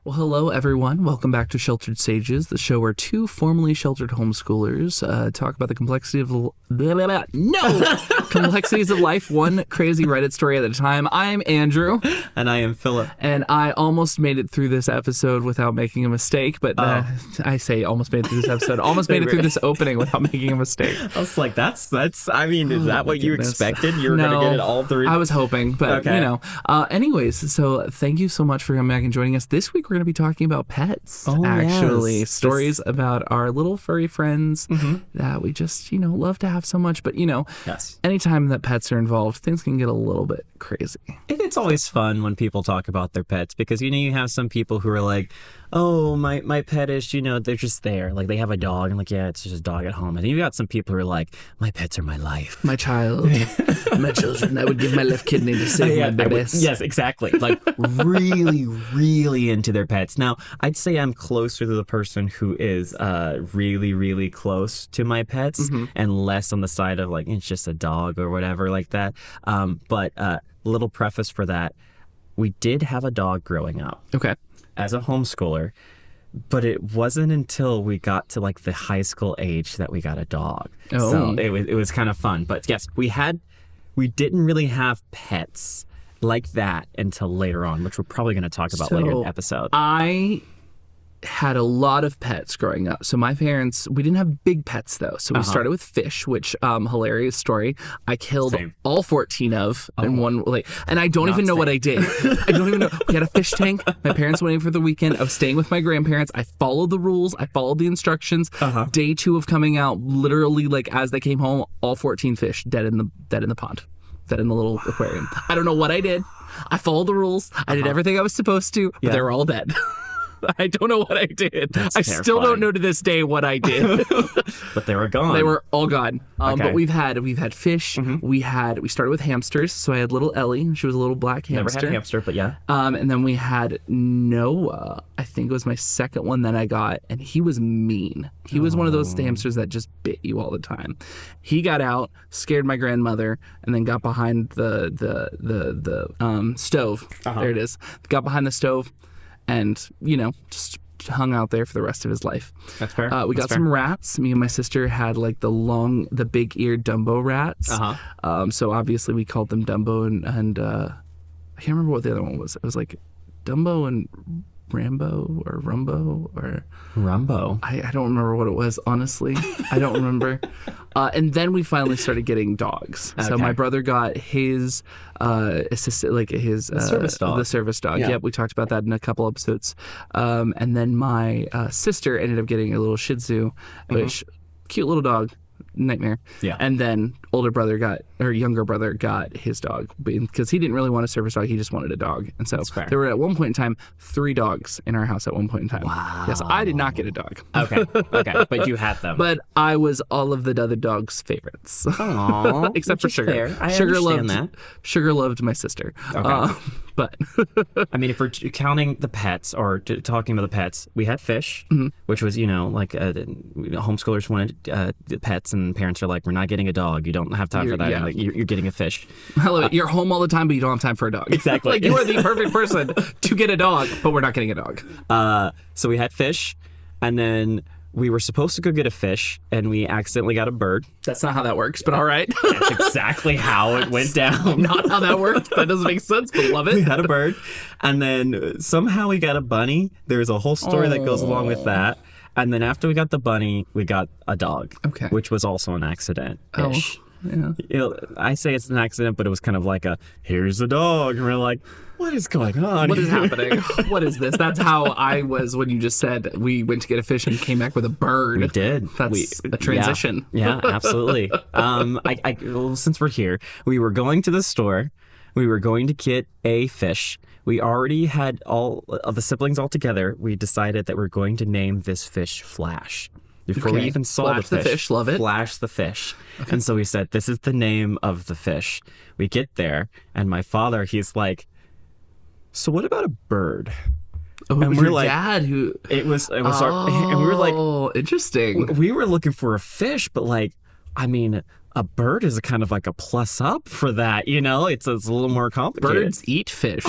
Well, hello, everyone. Welcome back to Sheltered Sages, the show where two formerly sheltered homeschoolers talk about the complexity of complexities of life, one crazy Reddit story at a time. I'm Andrew. And I am Philip. And I almost made it through this episode without making a mistake, but I say almost made it through this episode, almost made it through this opening without making a mistake. I was like, is that what you expected? You were going to get it all through? I was hoping, but okay. Anyways, so thank you so much for coming back and joining us. This week, we're going to be talking about pets, actually. Yes. Stories about our little furry friends that we just, love to have so much. But, yes. Anytime that pets are involved, things can get a little bit crazy. It's always fun when people talk about their pets because, you have some people who are like, oh, my pet is, they're just there. Like, they have a dog. And like, yeah, it's just a dog at home. And you've got some people who are like, my pets are my life. My child. My children. I would give my left kidney to save my babies. Yes, exactly. Like, really, really into their pets. Now, I'd say I'm closer to the person who is really, really close to my pets and less on the side of, like, it's just a dog or whatever like that. But little preface for that, we did have a dog growing up. Okay. As a homeschooler, but it wasn't until we got to like the high school age that we got a dog. Oh. So it was kind of fun. But yes, we didn't really have pets like that until later on, which we're probably going to talk about later in the episode. I had a lot of pets growing up. So my parents, we didn't have big pets though. So we started with fish, which hilarious story. I killed all 14 of in one, and I don't even know what I did. I don't even know. We had a fish tank. My parents went in for the weekend. I was staying with my grandparents. I followed the rules. I followed the instructions. Day 2 of coming out, literally as they came home, all 14 fish dead in the pond. Dead in the little aquarium. I don't know what I did. I followed the rules. I did everything I was supposed to, but they were all dead. I don't know what I did. I still don't know to this day what I did. But they were gone. They were all gone. But we've had fish. We started with hamsters. So I had little Ellie. She was a little black hamster. Never had a hamster, but yeah. And then we had Noah. I think it was my second one that I got, and he was mean. He was one of those hamsters that just bit you all the time. He got out, scared my grandmother, and then got behind the stove. There it is. Got behind the stove. And, just hung out there for the rest of his life. That's fair. We got some rats. Me and my sister had the big-eared Dumbo rats. So obviously we called them Dumbo and I can't remember what the other one was. It was like Dumbo and Rambo or Rumbo or... Rumbo? I don't remember what it was, honestly. I don't remember. And then we finally started getting dogs. Okay. So my brother got his assistant, service dog. The service dog. Yeah. Yep, we talked about that in a couple episodes. And then my sister ended up getting a little Shih Tzu, which cute little dog. Nightmare. Yeah. And then younger brother got his dog because he didn't really want a service dog. He just wanted a dog. And so there were at one point in time 3 dogs in our house at one point in time. Wow. Yes, I did not get a dog. Okay. But you had them. But I was all of the other dogs' favorites. Aww. Except for Sugar. Fair. I understand that. Sugar loved my sister. Okay. But I mean, if we're counting the pets or talking about the pets, we had fish, which was, homeschoolers wanted pets, and parents are like, we're not getting a dog. You don't have time for that. Yeah. You're getting a fish. I love it. You're home all the time, but you don't have time for a dog. Exactly. You are the perfect person to get a dog, but we're not getting a dog. So we had fish, and then we were supposed to go get a fish, and we accidentally got a bird. That's not how that works, but all right. That's exactly how it went down. Not how that works. That doesn't make sense, but love it. We had a bird, and then somehow we got a bunny. There's a whole story that goes along with that. And then after we got the bunny, we got a dog, which was also an accident-ish. Yeah. I say it's an accident, but it was kind of like here's the dog. And we're like, what is going on? What is happening? What is this? That's how I was when you just said we went to get a fish and came back with a bird. We did. That's a transition. Yeah, absolutely. Since we're here, we were going to the store. We were going to get a fish. We already had all of the siblings all together. We decided that we're going to name this fish Flash. Before we even saw Flash the fish, love it. Flash the fish. Okay. And so we said, this is the name of the fish. We get there, and my father, he's like, so what about a bird? Oh, and we're like, dad who... It was our... And we were like... Oh, interesting. We were looking for a fish, but a bird is kind of like a plus up for that, It's a little more complicated. Birds eat fish.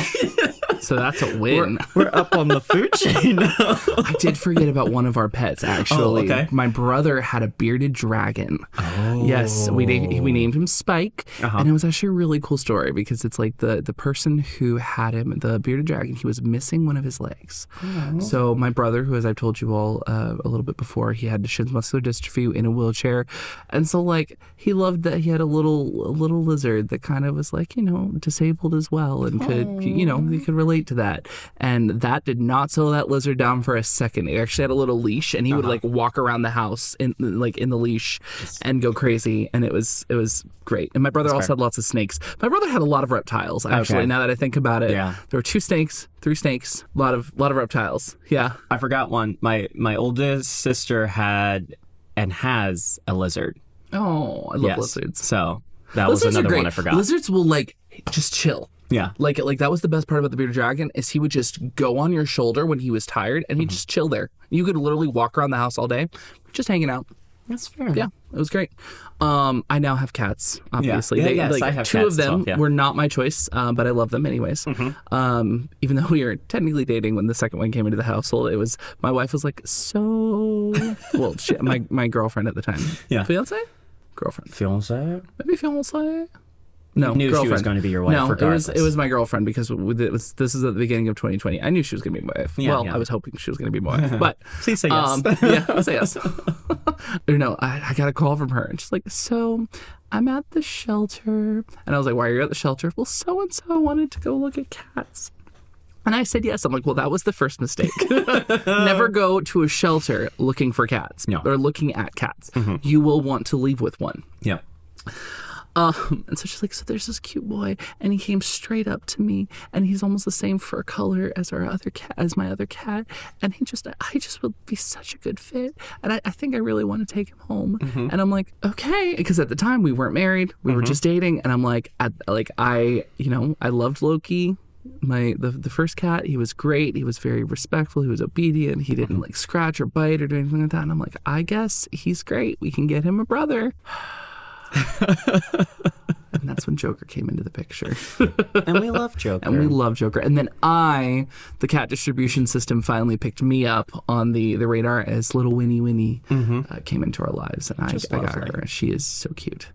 So that's a win. We're up on the food chain now. I did forget about one of our pets, actually. Oh, okay. My brother had a bearded dragon. Oh. Yes, we named him Spike. And it was actually a really cool story because it's like the person who had him, the bearded dragon, he was missing one of his legs. Oh. So my brother, who, as I've told you all a little bit before, he had Duchenne's muscular dystrophy in a wheelchair. And so, like, he loved that he had a little lizard that kind of was like, disabled as well and could, he could relate to that. And that did not slow that lizard down for a second. It actually had a little leash, and he would like walk around the house in the leash and go crazy. And it was great. And my brother also had lots of snakes. My brother had a lot of reptiles, actually. Okay. Now that I think about it, there were 2 snakes, 3 snakes, a lot of reptiles. Yeah, I forgot one. My oldest sister had and has a lizard. Oh, I love lizards. So that was another one I forgot. Lizards will like just chill. Yeah. Like that was the best part about the bearded dragon is he would just go on your shoulder when he was tired and he'd just chill there. You could literally walk around the house all day just hanging out. That's fair. Yeah, it was great. I now have cats, obviously. Yes, I have 2 cats of them as well, were not my choice, but I love them anyways. Even though we were technically dating when the second one came into the household, my wife was like, well, my girlfriend at the time. Yeah. Fiance? Girlfriend. Fiance? Maybe fiance? No, you knew girlfriend. She was going to be your wife. No, regardless. it was my girlfriend because this is at the beginning of 2020. I knew she was going to be my wife. I was hoping she was going to be my wife. But please say yes. Say yes. No, I got a call from her, and she's like, "So, I'm at the shelter," and I was like, "Why are you at the shelter?" "Well, so and so wanted to go look at cats." And I said yes. I'm like, well, that was the first mistake. Never go to a shelter looking for cats or looking at cats. You will want to leave with one. Yeah. And so she's like, so there's this cute boy, and he came straight up to me, and he's almost the same fur color as my other cat, and I just would be such a good fit, and I think I really want to take him home. And I'm like, okay, because at the time we weren't married, we were just dating, and I'm like, I loved Loki. The first cat, he was great. He was very respectful. He was obedient. He didn't like scratch or bite or do anything like that. And I'm like, I guess he's great. We can get him a brother. And that's when Joker came into the picture. And we love Joker. And then the cat distribution system finally picked me up on the radar as little Winnie came into our lives. And I got her. She is so cute.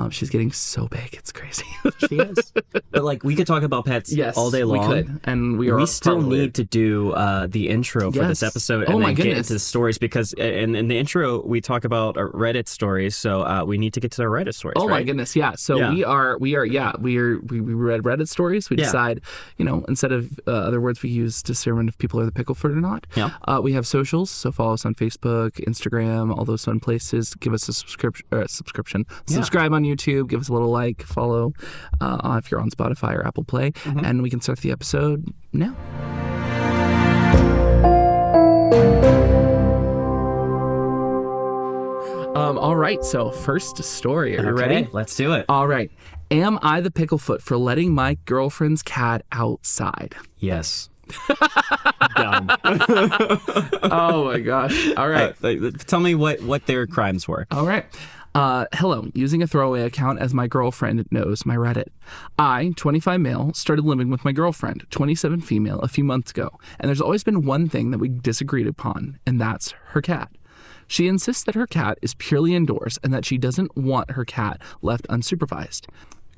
She's getting so big, it's crazy. She is. But like, we could talk about pets all day long. We could, and we still need to do the intro for this episode, and then get into the stories, because in the intro we talk about Reddit stories. So we need to get to the Reddit stories. Oh my goodness, yeah. So we read Reddit stories. We decide, instead of other words we use to determine if people are the pickle foot or not. Yeah. We have socials, so follow us on Facebook, Instagram, all those fun places. Give us a subscription. Subscribe on YouTube, give us a little like, follow if you're on Spotify or Apple Play, and we can start the episode now. All right, so first story. Are you ready? Let's do it. All right. Am I the picklefoot for letting my girlfriend's cat outside? Yes. Dumb. Oh my gosh. All right. Tell me what their crimes were. All right. Hello, using a throwaway account as my girlfriend knows my Reddit. I, 25 male, started living with my girlfriend, 27 female, a few months ago, and there's always been one thing that we disagreed upon, and that's her cat. She insists that her cat is purely indoors and that she doesn't want her cat left unsupervised.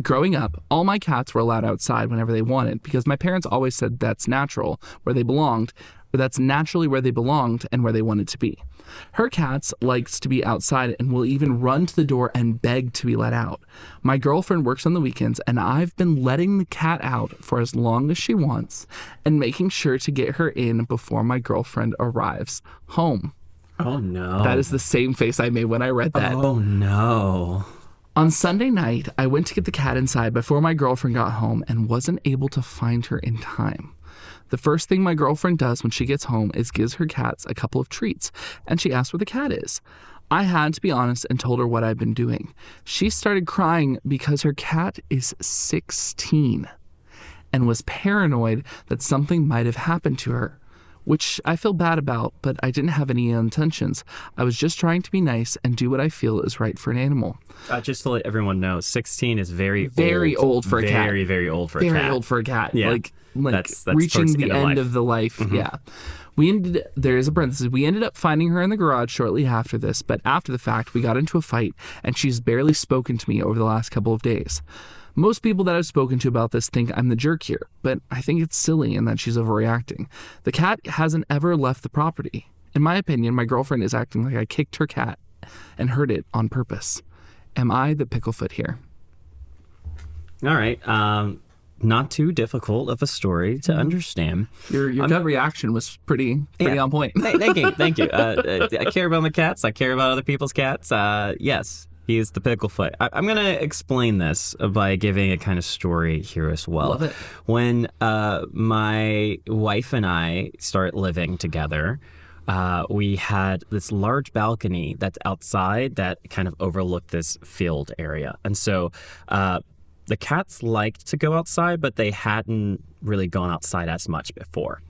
Growing up, all my cats were allowed outside whenever they wanted because my parents always said that's natural, where they belonged, or that's naturally where they belonged and where they wanted to be. Her cat likes to be outside and will even run to the door and beg to be let out. My girlfriend works on the weekends, and I've been letting the cat out for as long as she wants and making sure to get her in before my girlfriend arrives home. Oh, no. That is the same face I made when I read that. Oh, no. On Sunday night, I went to get the cat inside before my girlfriend got home and wasn't able to find her in time. The first thing my girlfriend does when she gets home is gives her cats a couple of treats, and she asks where the cat is. I had to be honest and told her what I've been doing. She started crying because her cat is 16 and was paranoid that something might have happened to her, which I feel bad about, but I didn't have any ill intentions. I was just trying to be nice and do what I feel is right for an animal. Just to let everyone know, 16 is very old for a cat. Very, very old for a cat. Very old for a cat. Yeah. Like, like that's reaching towards the end of the life. Yeah. There is a parenthesis. We ended up finding her in the garage shortly after this, but after the fact, we got into a fight, and she's barely spoken to me over the last couple of days. Most people that I've spoken to about this think I'm the jerk here, but I think it's silly and that she's overreacting. The cat hasn't ever left the property. In my opinion, my girlfriend is acting like I kicked her cat and hurt it on purpose. Am I the picklefoot here? All right. Not too difficult of a story to understand. Your gut reaction was pretty on point. Thank you. I care about my cats. I care about other people's cats. Yes, he's the picklefoot. I'm going to explain this by giving a kind of story here as well. Love it. When my wife and I start living together, we had this large balcony that's outside that kind of overlooked this field area. And so the cats liked to go outside, but they hadn't really gone outside as much before.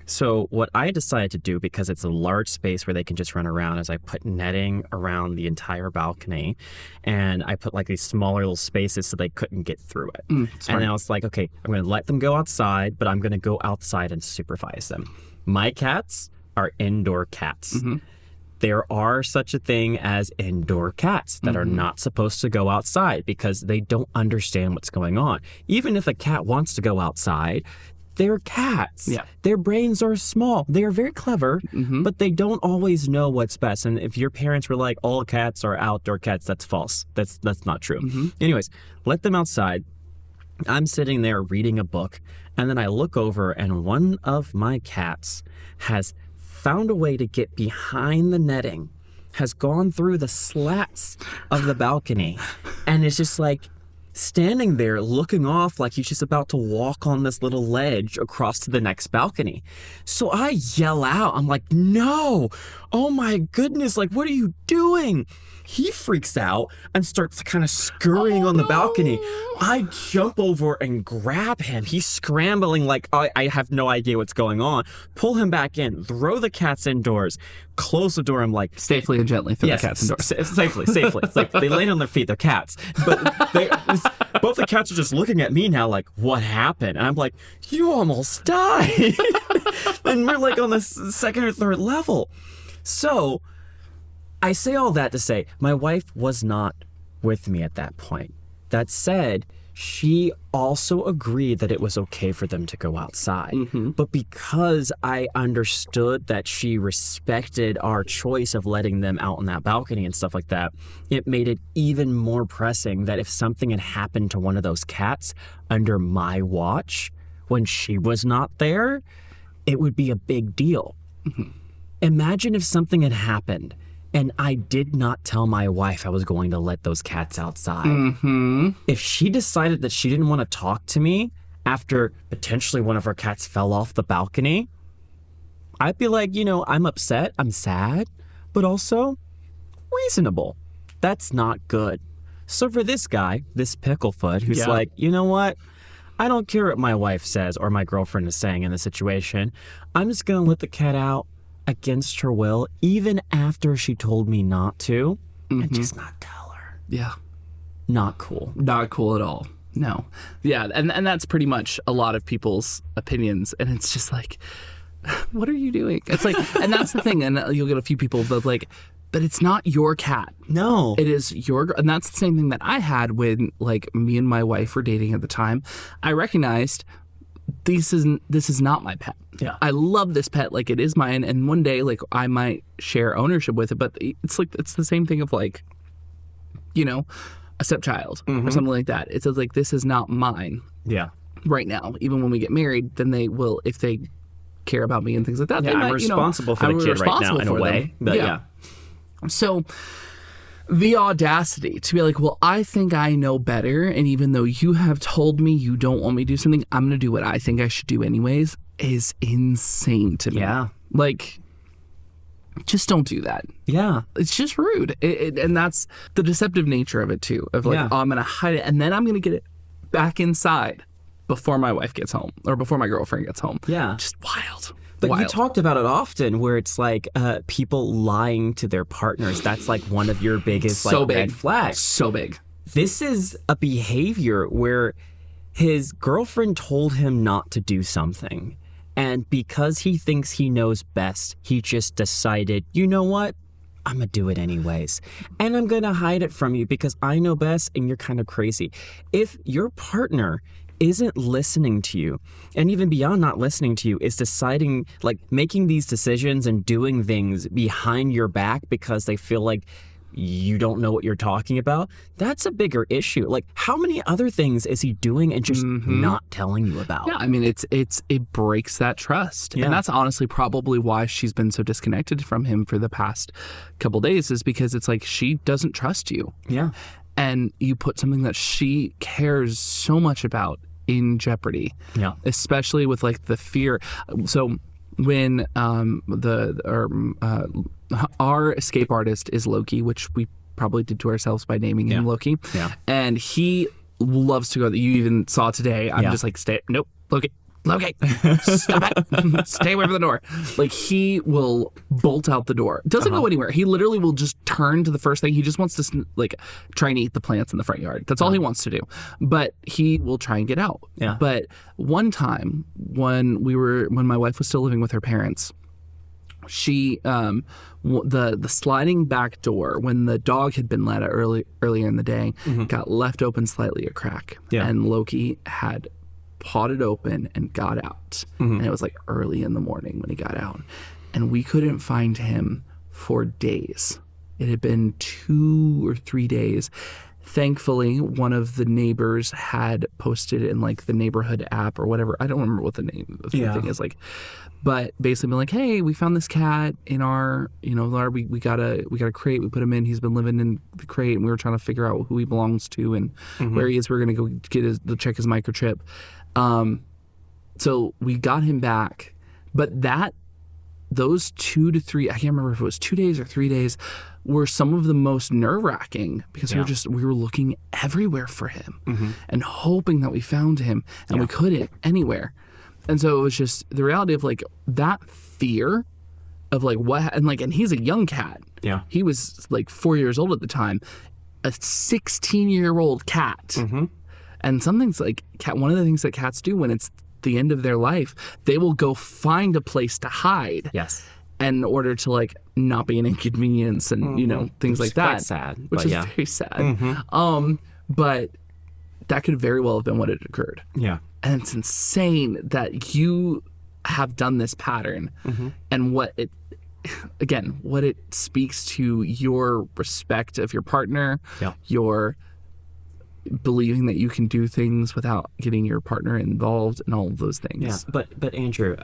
So what I decided to do, because it's a large space where they can just run around, is I put netting around the entire balcony, and I put like these smaller little spaces so they couldn't get through it. And I was like, okay, I'm going to let them go outside, but I'm going to go outside and supervise them. My cats are indoor cats. There are such a thing as indoor cats that are not supposed to go outside because they don't understand what's going on. Even if a cat wants to go outside, they're cats. Yeah. Their brains are small. They are very clever, but they don't always know what's best. And if your parents were like, all cats are outdoor cats, that's false. That's not true. Anyways, let them outside. I'm sitting there reading a book, and then I look over, and one of my cats has found a way to get behind the netting, has gone through the slats of the balcony, and is just like standing there looking off like he's just about to walk on this little ledge across to the next balcony. So I yell out, I'm like, no, oh my goodness, like, what are you doing? He freaks out and starts kind of scurrying on the balcony. I jump over and grab him. He's scrambling like I have no idea what's going on. Pull him back in, throw the cats indoors, close the door. I'm like, safely and gently throw the cats indoors. Safely. It's like they land on their feet. They're cats. But both the cats are just looking at me now like, what happened? And I'm like, you almost died. And we're like on the second or third level. So I say all that to say my wife was not with me at that point. That said, she also agreed that it was okay for them to go outside. But because I understood that she respected our choice of letting them out on that balcony and stuff like that, it made it even more pressing that if something had happened to one of those cats under my watch when she was not there, it would be a big deal. Imagine if something had happened and I did not tell my wife I was going to let those cats outside. If she decided that she didn't want to talk to me after potentially one of her cats fell off the balcony, I'd be like, I'm upset, I'm sad, but also reasonable. That's not good. So for this guy, this picklefoot, who's like, you know what? I don't care what my wife says or my girlfriend is saying in the situation. I'm just going to let the cat out against her will, even after she told me not to, and just not tell her. Yeah. Not cool. Not cool at all. No. Yeah, and that's pretty much a lot of people's opinions, and it's just like, what are you doing? It's like, and that's the thing, and you'll get a few people that like, but it's not your cat. No. It is your, and that's the same thing that I had when like me and my wife were dating at the time. I recognized this is not my pet. Yeah. I love this pet, like it is mine, and one day like I might share ownership with it, but it's like it's the same thing of like, a stepchild or something like that. It's like, this is not mine. Yeah. Right now, even when we get married, then they will, if they care about me and things like that. Yeah, they might, I'm responsible for the kid right now in a way. But yeah. So the audacity to be like, well, I think I know better, and even though you have told me you don't want me to do something, I'm going to do what I think I should do anyways, is insane to me. Yeah. Like, just don't do that. Yeah. It's just rude. And that's the deceptive nature of it, too. Of like, oh, I'm going to hide it, and then I'm going to get it back inside before my wife gets home, or before my girlfriend gets home. Yeah. Just wild. But you talked about it often where it's like people lying to their partners. That's like one of your biggest red flags. So big. This is a behavior where his girlfriend told him not to do something. And because he thinks he knows best, he just decided, you know what? I'm going to do it anyways. And I'm going to hide it from you because I know best and you're kind of crazy. If your partner isn't listening to you, and even beyond not listening to you, is deciding, like making these decisions and doing things behind your back because they feel like you don't know what you're talking about, that's a bigger issue. Like, how many other things is he doing and just not telling you about? Yeah, I mean, it breaks that trust. Yeah. And that's honestly probably why she's been so disconnected from him for the past couple days, is because it's like she doesn't trust you. Yeah. And you put something that she cares so much about in jeopardy. Yeah. Especially with like the fear. So when our escape artist is Loki, which we probably did to ourselves by naming him Loki. Yeah. And he loves to go. You even saw today. I'm just like, nope, Loki, stop it. Stay away from the door. Like, he will bolt out the door. Doesn't go anywhere. He literally will just turn to the first thing. He just wants to like try and eat the plants in the front yard. That's all he wants to do. But he will try and get out. Yeah. But one time when my wife was still living with her parents, she the sliding back door, when the dog had been let out earlier in the day, got left open slightly a crack. Yeah. And Loki had pawed it open and got out. And it was like early in the morning when he got out. And we couldn't find him for days. It had been 2 or 3 days. Thankfully, one of the neighbors had posted in like the neighborhood app or whatever. I don't remember what the name of the thing is, like, but basically been like, hey, we found this cat in our, we got a crate. We put him in. He's been living in the crate, and we were trying to figure out who he belongs to and where he is. We're going to go check his microchip. So we got him back, but those 2 to 3, I can't remember if it was 2 days or 3 days, were some of the most nerve-wracking because we were looking everywhere for him and hoping that we found him, and we couldn't anywhere. And so it was just the reality of like that fear of like and he's a young cat. Yeah. He was like 4 years old at the time, a 16-year-old cat. And something's like one of the things that cats do when it's the end of their life, they will go find a place to hide. Yes. In order to like not be an inconvenience and things like that. Quite sad. Which is very sad. But that could very well have been what had occurred. Yeah. And it's insane that you have done this pattern and what it speaks to your respect of your partner, your believing that you can do things without getting your partner involved and all of those things. Yeah, but Andrew,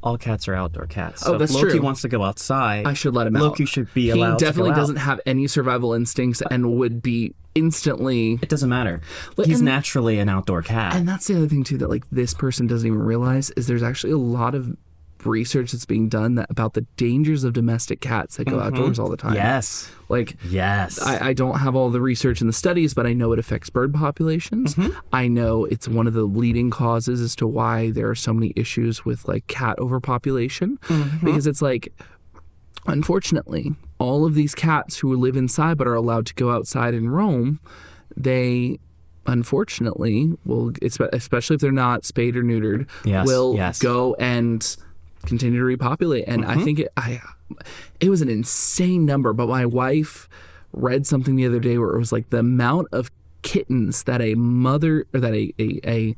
all cats are outdoor cats. So that's if true. Loki wants to go outside, I should let him out. Loki should be allowed to go out. He definitely doesn't have any survival instincts and would be instantly... It doesn't matter. He's naturally an outdoor cat. And that's the other thing, too, that like this person doesn't even realize is there's actually a lot of research that's being done about the dangers of domestic cats that go outdoors all the time. Yes. I don't have all the research and the studies, but I know it affects bird populations. I know it's one of the leading causes as to why there are so many issues with like cat overpopulation, because it's like, unfortunately, all of these cats who live inside but are allowed to go outside and roam, they unfortunately will, especially if they're not spayed or neutered, will go and continue to repopulate. And I think it was an insane number, but my wife read something the other day where it was like the amount of kittens that a mother or that a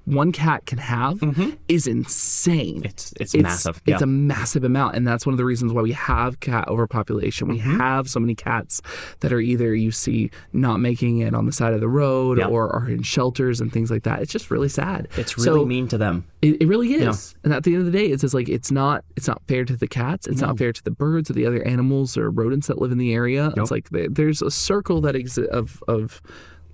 one cat can have is insane. It's massive. It's a massive amount, and that's one of the reasons why we have cat overpopulation. We have so many cats that are either you see not making it on the side of the road or are in shelters and things like that. It's just really sad. It's really mean to them. It really is. And at the end of the day, it's just like it's not fair to the cats. It's not fair to the birds or the other animals or rodents that live in the area. It's like there's a circle that of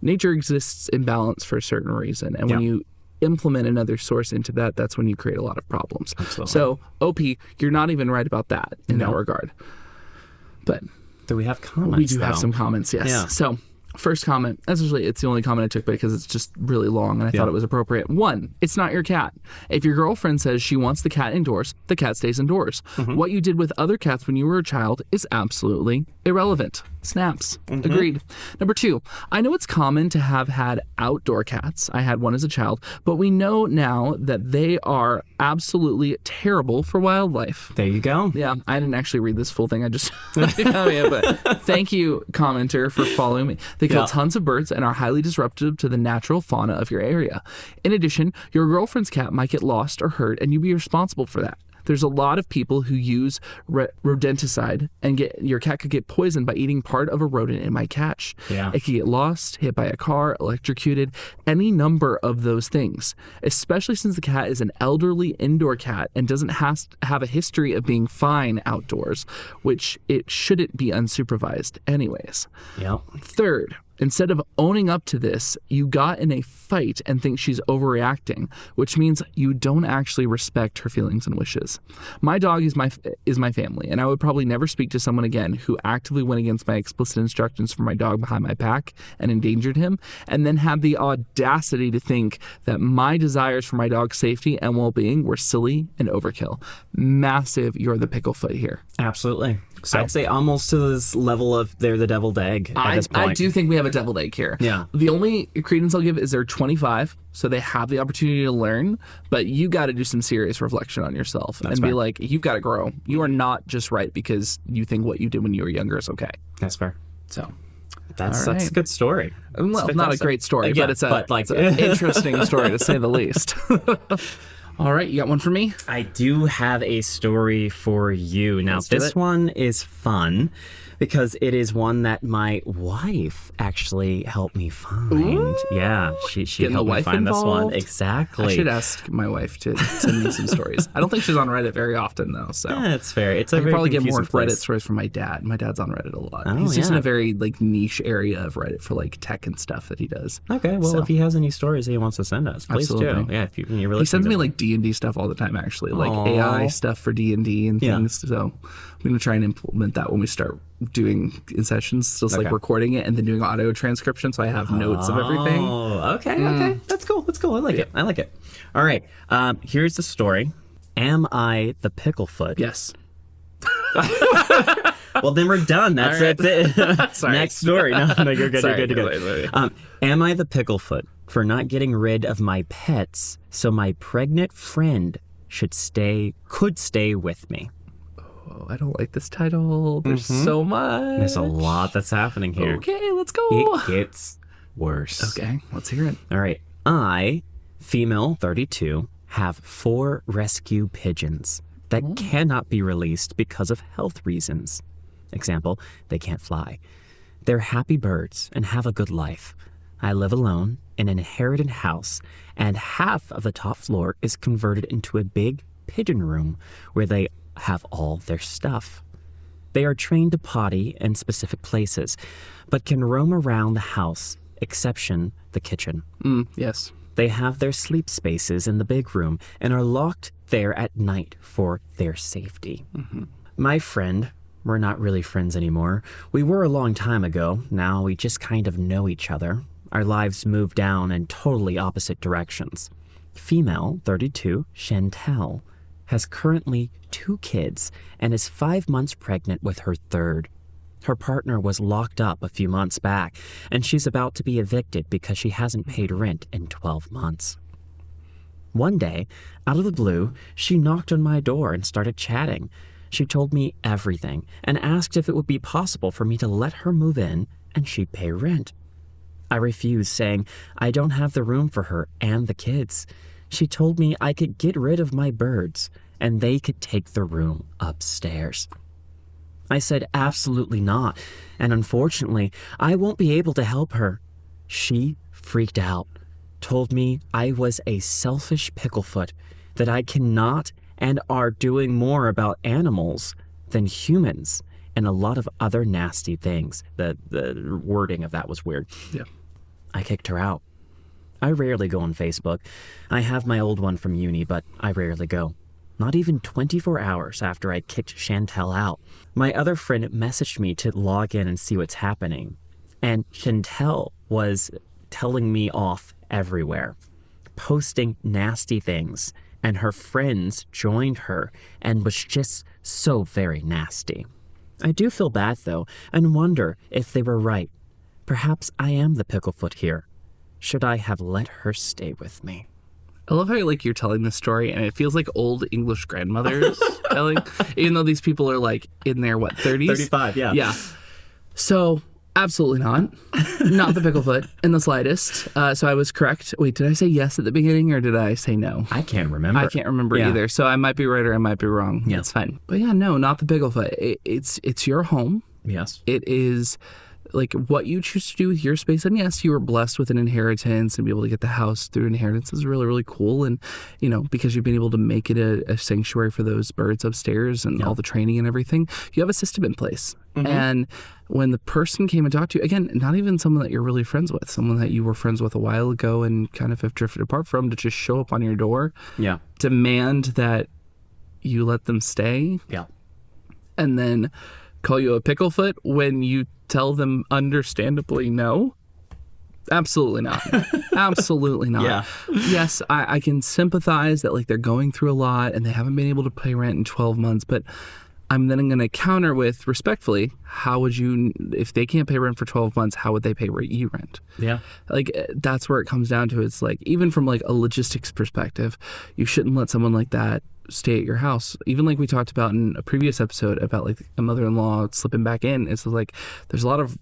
nature exists in balance for a certain reason, and when you implement another source into that, that's when you create a lot of problems. Absolutely. So, OP, you're not even right about that in that regard. But do we have comments? We do have some comments, yes. Yeah. So, first comment, essentially, it's the only comment I took because it's just really long and I thought it was appropriate. 1, it's not your cat. If your girlfriend says she wants the cat indoors, the cat stays indoors. What you did with other cats when you were a child is absolutely irrelevant. Snaps. Agreed. Number 2, I know it's common to have had outdoor cats. I had one as a child, but we know now that they are absolutely terrible for wildlife. There you go. Yeah, I didn't actually read this full thing. I just, but thank you, commenter, for following me. They kill tons of birds and are highly disruptive to the natural fauna of your area. In addition, your girlfriend's cat might get lost or hurt, and you'd be responsible for that. There's a lot of people who use rodenticide, and your cat could get poisoned by eating part of a rodent it might catch. Yeah. It could get lost, hit by a car, electrocuted, any number of those things, especially since the cat is an elderly indoor cat and doesn't have a history of being fine outdoors, which it shouldn't be unsupervised anyways. Yep. Third, instead of owning up to this, you got in a fight and think she's overreacting, which means you don't actually respect her feelings and wishes. My dog is my family, and I would probably never speak to someone again who actively went against my explicit instructions for my dog behind my back and endangered him, and then had the audacity to think that my desires for my dog's safety and well-being were silly and overkill. Massive, you're the picklefoot here. Absolutely. So I'd say almost to this level of they're the deviled egg at this point. I do think we have a deviled egg here. Yeah. The only credence I'll give is they're 25, so they have the opportunity to learn, but you got to do some serious reflection on yourself and be like, you've got to grow. You are not just right because you think what you did when you were younger is okay. That's fair. So that's a good story. Well, not a great story, but it's an interesting story to say the least. All right, you got one for me? I do have a story for you. Now, this one is fun because it is one that my wife actually helped me find. Ooh, yeah, she helped me find this one. Exactly. I should ask my wife to send me some stories. I don't think she's on Reddit very often, though. So yeah, it's fair. I can probably get more Reddit stories from my dad. My dad's on Reddit a lot. Oh, He's just in a very niche area of Reddit for tech and stuff that he does. Okay, well, if he has any stories that he wants to send us, please do. Yeah, if you really. He sends me D&D stuff all the time, actually, AI stuff for D&D and things. So I'm gonna try and implement that when we start doing in sessions, just recording it and then doing audio transcription, so I have notes of everything. Oh, okay. That's cool. I like it. All right. Here's the story. Am I the picklefoot? Yes. Well, then we're done. That's it. Sorry. Next story. No, you're good. Sorry, you're good. Am I the picklefoot for not getting rid of my pets so my pregnant friend could stay with me? Oh, I don't like this title. There's so much. There's a lot that's happening here. Okay, let's go. It gets worse. Okay, let's hear it. All right. I, female 32, have 4 rescue pigeons that cannot be released because of health reasons. Example, they can't fly. They're happy birds and have a good life. I live alone in an inherited house, and half of the top floor is converted into a big pigeon room where they have all their stuff. They are trained to potty in specific places, but can roam around the house, exception the kitchen. Yes. They have their sleep spaces in the big room and are locked there at night for their safety. My friend, we're not really friends anymore. We were a long time ago. Now we just kind of know each other. Our lives moved down in totally opposite directions. Female, 32, Chantel, has currently 2 kids and is 5 months pregnant with her 3rd. Her partner was locked up a few months back, and she's about to be evicted because she hasn't paid rent in 12 months. One day, out of the blue, she knocked on my door and started chatting. She told me everything and asked if it would be possible for me to let her move in and she'd pay rent. I refused, saying I don't have the room for her and the kids. She told me I could get rid of my birds and they could take the room upstairs. I said absolutely not, and unfortunately, I won't be able to help her. She freaked out, told me I was a selfish picklefoot, that I cannot and are doing more about animals than humans, and a lot of other nasty things. The wording of that was weird. Yeah. I kicked her out. I rarely go on Facebook. I have my old one from uni, but I rarely go. Not even 24 hours after I kicked Chantel out, my other friend messaged me to log in and see what's happening. And Chantel was telling me off everywhere, posting nasty things, and her friends joined her and was just so very nasty. I do feel bad, though, and wonder if they were right. Perhaps I am the picklefoot here. Should I have let her stay with me? I love how you're telling this story, and it feels like old English grandmothers telling, even though these people are in their 30s? 35, yeah. Yeah. So, absolutely not. Not the picklefoot in the slightest. So I was correct. Wait, did I say yes at the beginning, or did I say no? I can't remember. I can't remember either. So I might be right or I might be wrong. Yeah. That's fine. But yeah, no, not the picklefoot. It's your home. Yes. It is what you choose to do with your space. And yes, you were blessed with an inheritance and be able to get the house through inheritance is really, really cool. And, because you've been able to make it a sanctuary for those birds upstairs and all the training and everything, you have a system in place. Mm-hmm. And when the person came and talked to you, again, not even someone that you're really friends with, someone that you were friends with a while ago and kind of have drifted apart from, to just show up on your door, demand that you let them stay, and then call you a picklefoot when you tell them understandably no. Absolutely not. Absolutely not. Yeah. Yes, I can sympathize that they're going through a lot and they haven't been able to pay rent in 12 months, but I'm then going to counter with, respectfully, how would you, if they can't pay rent for 12 months, how would they pay you rent? Yeah. That's where it comes down to. It's even from a logistics perspective, you shouldn't let someone like that stay at your house. Even we talked about in a previous episode about a mother-in-law slipping back in. It's there's a lot of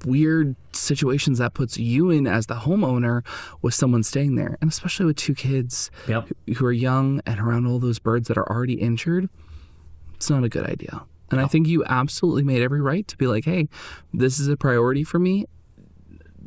weird situations that puts you in as the homeowner with someone staying there. And especially with two kids who are young and around all those birds that are already injured. It's not a good idea. And I think you absolutely made every right to be hey, this is a priority for me.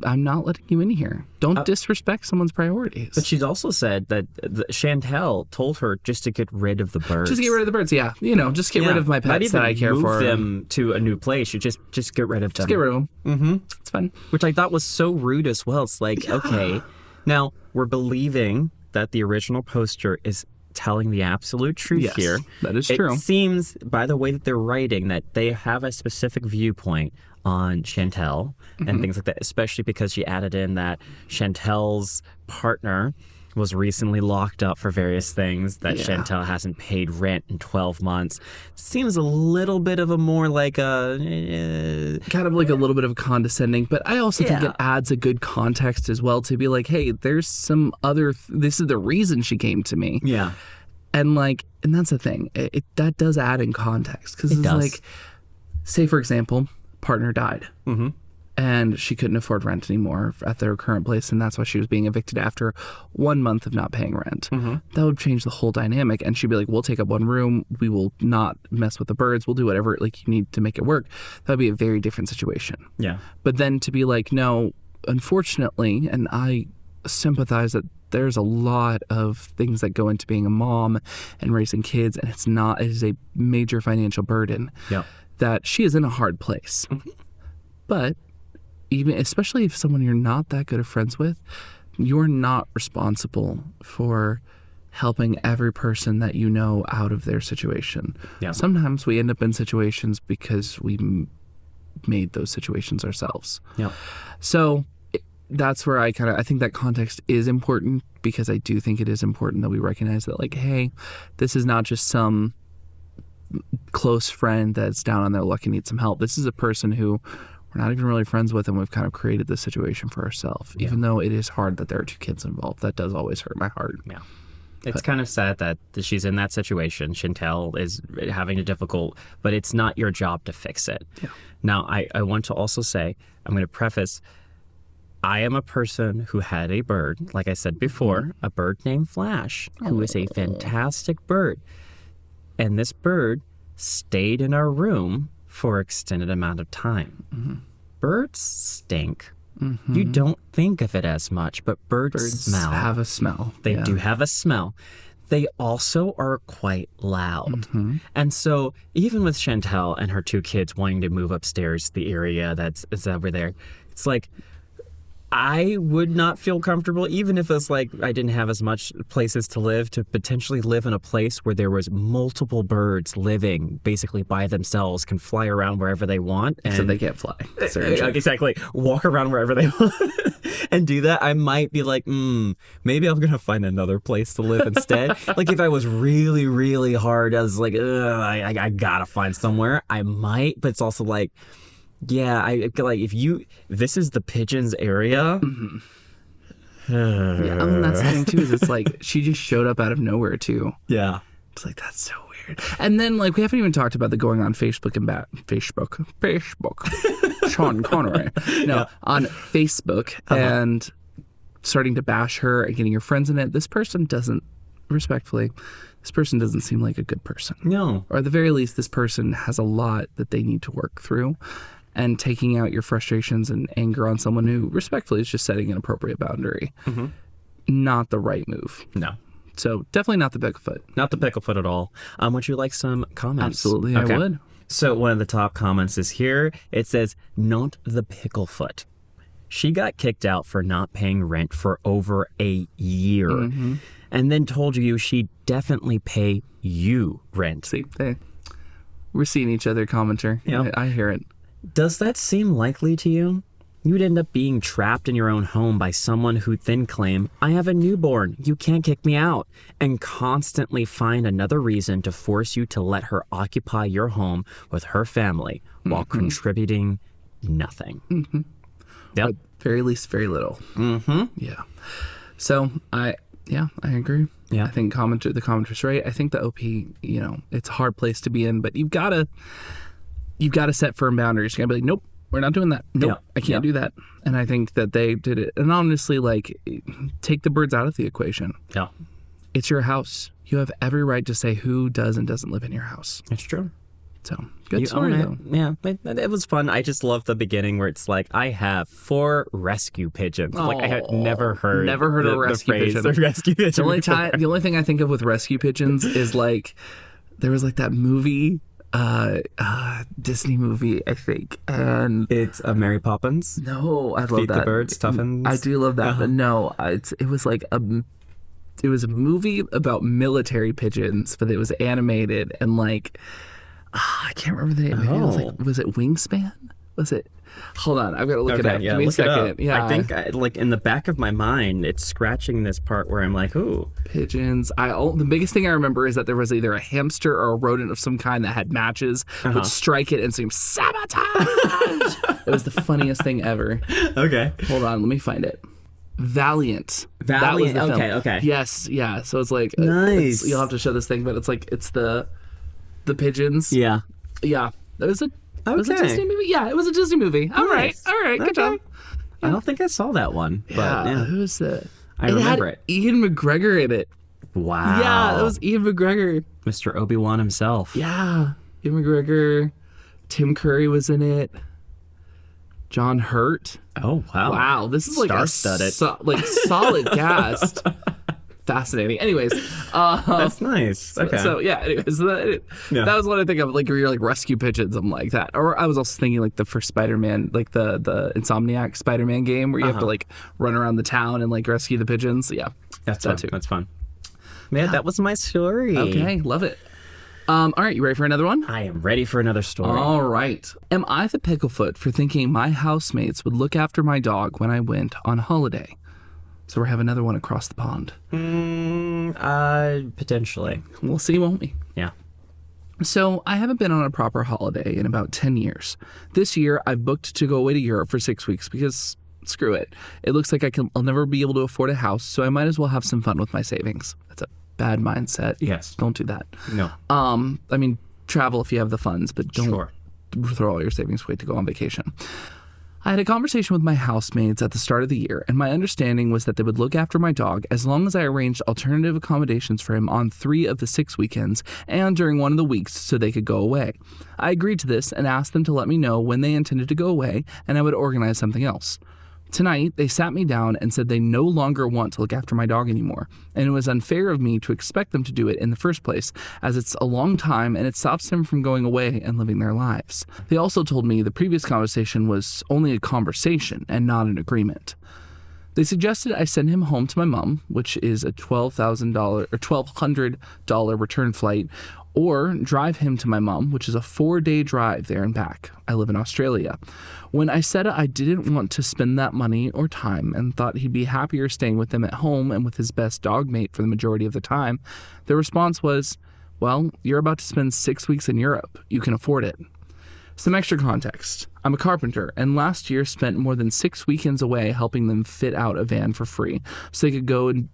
I'm not letting you in here. Don't disrespect someone's priorities. But she's also said that Chantel told her just to get rid of the birds. Just get rid of the birds, yeah. Just get rid of my pets that I care for. Not even move them to a new place. You just get rid of them. Just get rid of them. Mm-hmm. It's fine. Which I thought was so rude as well. It's okay. Now, we're believing that the original poster is telling the absolute truth here. That is true. It seems, by the way that they're writing, that they have a specific viewpoint on Chantel and things like that, especially because she added in that Chantel's partner was recently locked up for various things, that Chantel hasn't paid rent in 12 months. Seems a little bit of a more kind of a little bit of condescending, but I also think it adds a good context as well to be hey, there's some other, this is the reason she came to me. Yeah. And and that's the thing. That does add in context, because it's say for example, partner died. Mm-hmm. And she couldn't afford rent anymore at their current place, and that's why she was being evicted after 1 month of not paying rent. Mm-hmm. That would change the whole dynamic, and she'd be we'll take up one room, we will not mess with the birds, we'll do whatever you need to make it work. That would be a very different situation. Yeah. But then to be no, unfortunately, and I sympathize that there's a lot of things that go into being a mom and raising kids, and it is a major financial burden. Yeah. That she is in a hard place. Mm-hmm. But especially if someone you're not that good of friends with, you're not responsible for helping every person that you know out of their situation. Yeah. Sometimes we end up in situations because we made those situations ourselves. Yeah. So that's where I think that context is important, because I do think it is important that we recognize that hey, this is not just some close friend that's down on their luck and needs some help. This is a person who we're not even really friends with, and we've kind of created this situation for ourselves. Even though it is hard that there are two kids involved, that does always hurt my heart. Yeah. It's kind of sad that she's in that situation. Chantel is having a difficult, but it's not your job to fix it. Yeah. Now, I want to also say, I'm going to preface, I am a person who had a bird, like I said before, a bird named Flash, who is a fantastic bird. And this bird stayed in our room for an extended amount of time. Mm-hmm. Birds stink. Mm-hmm. You don't think of it as much, but birds smell. Have a smell. They do have a smell. They also are quite loud. Mm-hmm. And so even with Chantel and her two kids wanting to move upstairs to the area that's over there, it's I would not feel comfortable, even if it's like I didn't have as much places to live, to potentially live in a place where there was multiple birds living basically by themselves, can fly around wherever they want. And So they can't fly. exactly. Walk around wherever they want and do that. I might be like, maybe I'm going to find another place to live instead. Like if I was really, really hard, I was like, I got to find somewhere. I might, but it's also like, yeah, I feel like this is the pigeons area. Mm-hmm. Yeah, I mean, that's the thing too, is it's like she just showed up out of nowhere too. Yeah. It's like, that's so weird. And then like we haven't even talked about the going on Facebook and Facebook. Sean Connery. No, on Facebook and starting to bash her and getting your friends in it. This person doesn't seem like a good person. No. Or at the very least, this person has a lot that they need to work through. And taking out your frustrations and anger on someone who respectfully is just setting an appropriate boundary. Mm-hmm. Not the right move. No. So definitely not the picklefoot. Not the picklefoot at all. Would you like some comments? Absolutely, okay. I would. So one of the top comments is here. It says, not the picklefoot. She got kicked out for not paying rent for over a year. Mm-hmm. And then told you she'd definitely pay you rent. See, we're seeing each other, commenter. Yep. I hear it. Does that seem likely to you? You'd end up being trapped in your own home by someone who'd then claim, I have a newborn, you can't kick me out, and constantly find another reason to force you to let her occupy your home with her family while contributing nothing. Mm-hmm. Yep. At very least, very little. Mm-hmm. Yeah. So, I agree. Yeah. I think the commenter's right. I think the OP, it's a hard place to be in, but you've got to set firm boundaries. You're going to be like, nope, we're not doing that. Nope, I can't do that. And I think that they did it. And honestly, like, take the birds out of the equation. Yeah. It's your house. You have every right to say who does and doesn't live in your house. It's true. So, good story, though. Yeah, it was fun. I just love the beginning where it's like, I have 4 rescue pigeons. Like, I had never heard of a rescue pigeon. The rescue pigeon. The only thing I think of with rescue pigeons is, like, there was, like, that movie... Disney movie, I think, and it's Mary Poppins. No, I love Feed that. the Birds, Tuffins. I do love that, but no, it was like a movie about military pigeons, but it was animated and like I can't remember the name. It was like, was it Wingspan? Was it? Hold on, I've got to look it up. Yeah, give me a second. Yeah, I think like in the back of my mind, it's scratching this part where I'm like, ooh, pigeons. The biggest thing I remember is that there was either a hamster or a rodent of some kind that had matches, would strike it and scream sabotage. It was the funniest thing ever. Okay, hold on, let me find it. Valiant. That was the film. Okay. Yes, yeah. So it's like nice. You'll have to show this thing, but it's like it's the pigeons. Yeah. That was a Disney movie? Yeah, it was a Disney movie. All right, good job. I don't think I saw that one. But who was it? I remember it. Ian McGregor in it. Wow. Yeah, that was Ian McGregor. Mr. Obi-Wan himself. Yeah, Ian McGregor. Tim Curry was in it. John Hurt. Oh, wow. Wow, this is like a solid cast. Fascinating. Anyways, that's nice. Okay. So yeah. Anyways, that was what I think of. Like, where you're like rescue pigeons. I'm like that. Or I was also thinking like the first Spider-Man, like the Insomniac Spider-Man game, where you have to like run around the town and like rescue the pigeons. Yeah, that's fun. Too. That's fun. Man, that was my story. Okay, love it. All right, you ready for another one? I am ready for another story. All right. Am I the picklefoot for thinking my housemates would look after my dog when I went on holiday? So we're having another one across the pond. Potentially. We'll see, won't we? Yeah. So I haven't been on a proper holiday in about 10 years. This year, I've booked to go away to Europe for 6 weeks because screw it. It looks like I'll never be able to afford a house, so I might as well have some fun with my savings. That's a bad mindset. Yes. Don't do that. No. I mean, travel if you have the funds, but don't throw all your savings away to go on vacation. I had a conversation with my housemates at the start of the year, and my understanding was that they would look after my dog as long as I arranged alternative accommodations for him on 3 of the 6 weekends and during one of the weeks so they could go away. I agreed to this and asked them to let me know when they intended to go away, and I would organize something else. Tonight, they sat me down and said they no longer want to look after my dog anymore, and it was unfair of me to expect them to do it in the first place, as it's a long time and it stops them from going away and living their lives. They also told me the previous conversation was only a conversation and not an agreement. They suggested I send him home to my mom, which is a $1,200 return flight, or drive him to my mom, which is a 4-day drive there and back. I live in Australia. When I said I didn't want to spend that money or time and thought he'd be happier staying with them at home and with his best dog mate for the majority of the time, their response was, well, you're about to spend 6 weeks in Europe. You can afford it. Some extra context. I'm a carpenter, and last year spent more than 6 weekends away helping them fit out a van for free, so they could go and